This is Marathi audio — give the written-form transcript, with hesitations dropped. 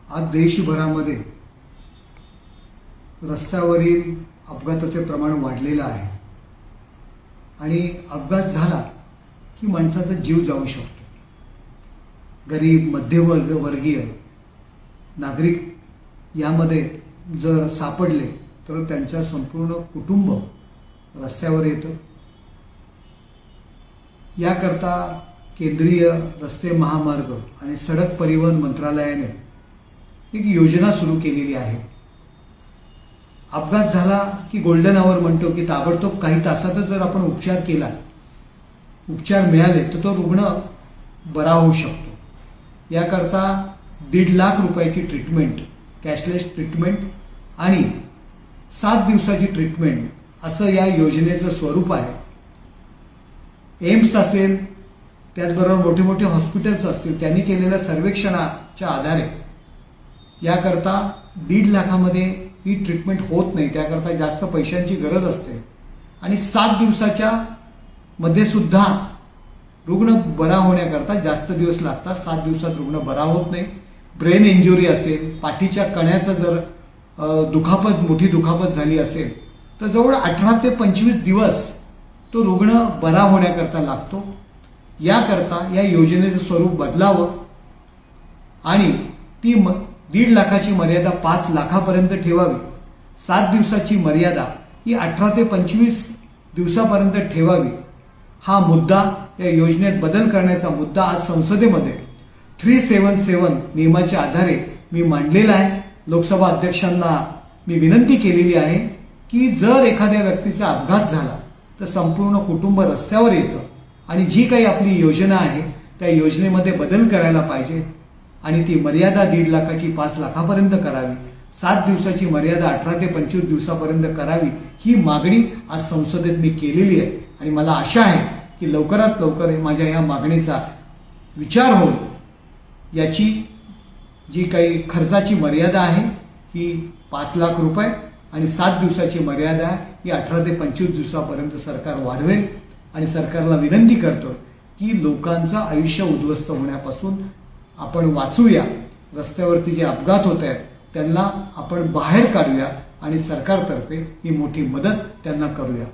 आज देशभरामध्ये रस्त्यावरील अपघाताचे प्रमाण वाढलेलं आहे आणि अपघात झाला की माणसाचा जीव जाऊ शकतो। गरीब मध्यमवर्गीय नागरिक यामध्ये जर सापडले तर त्यांच्या संपूर्ण कुटुंब रस्त्यावर येतं। याकरता केंद्रीय रस्ते महामार्ग आणि सडक परिवहन मंत्रालयाने एक योजना सुरू केलेली आहे। अपघात झाला की गोल्डन आवर म्हणतो की ताबडतोब काही तासातच जर आपण उपचार केला, उपचार मिळाले तर तो रुग्ण बरा होऊ शकतो। याकरता 1.5 लाख रुपयाची ट्रीटमेंट, कॅशलेस ट्रीटमेंट आणि 7 दिवसाची ट्रीटमेंट असं या योजनेचं स्वरूप आहे। एम्स असेल, त्याचबरोबर मोठे मोठे हॉस्पिटल्स असतील, त्यांनी केलेल्या सर्वेक्षणाच्या आधारे याकरता 1.5 लाखामध्ये ही ट्रीटमेंट होत नाही। त्याकरता जास्त पैशांची गरज असते आणि 7 दिवसाच्या मध्ये सुद्धा रुग्ण बरा होण्याकरता जास्त दिवस लागतात। 7 दिवसात रुग्ण बरा होत नाही। ब्रेन इंजुरी असेल, पाठीच्या कण्याचं जर मोठी दुखापत झाली असेल तर जवळ 18 ते 25 दिवस तो रुग्ण बरा होण्याकरता लागतो। याकरता या योजनेचं स्वरूप बदलावं आणि ती 1.5 लाखाची मर्यादा 5 लाखापर्यंत ठेवावी। 7 दिवसाची मर्यादा ही 18 ते 25 दिवसापर्यंत ठेवावी। हा मुद्दा, या योजनेत बदल करण्याचा मुद्दा आज संसदेमध्ये 377 नियमाच्या आधारे मी मांडलेला आहे। लोकसभा अध्यक्षांना मी विनंती केलेली आहे की जर एखाद्या व्यक्तीचा अपघात झाला तर संपूर्ण कुटुंब रस्त्यावर येतं आणि जी काही आपली योजना आहे त्या योजनेमध्ये बदल करायला पाहिजे आणि ती मर्यादा 1.5 लाखाची 5 लाखापर्यंत करावी। 7 दिवसाची मर्यादा 18 ते 25 दिवसापर्यंत करावी, ही मागणी आज संसदेत मी केलेली आहे आणि मला आशा आहे की लवकरात लवकर माझ्या या मागणीचा विचार होईल। याची जी काही खर्चाची मर्यादा आहे ही 5 लाख रुपये आणि 7 दिवसाची मर्यादा ही 18 ते 25 दिवसापर्यंत सरकार वाढवेल आणि सरकारला विनंती करतो की लोकांचं आयुष्य उद्ध्वस्त होण्यापासून आपण वाचूया। रस्त्यावरती जे अपघात होत आहेत त्यांना आपण बाहेर काढूया आणि सरकारतर्फे ही मोठी मदत त्यांना करूया।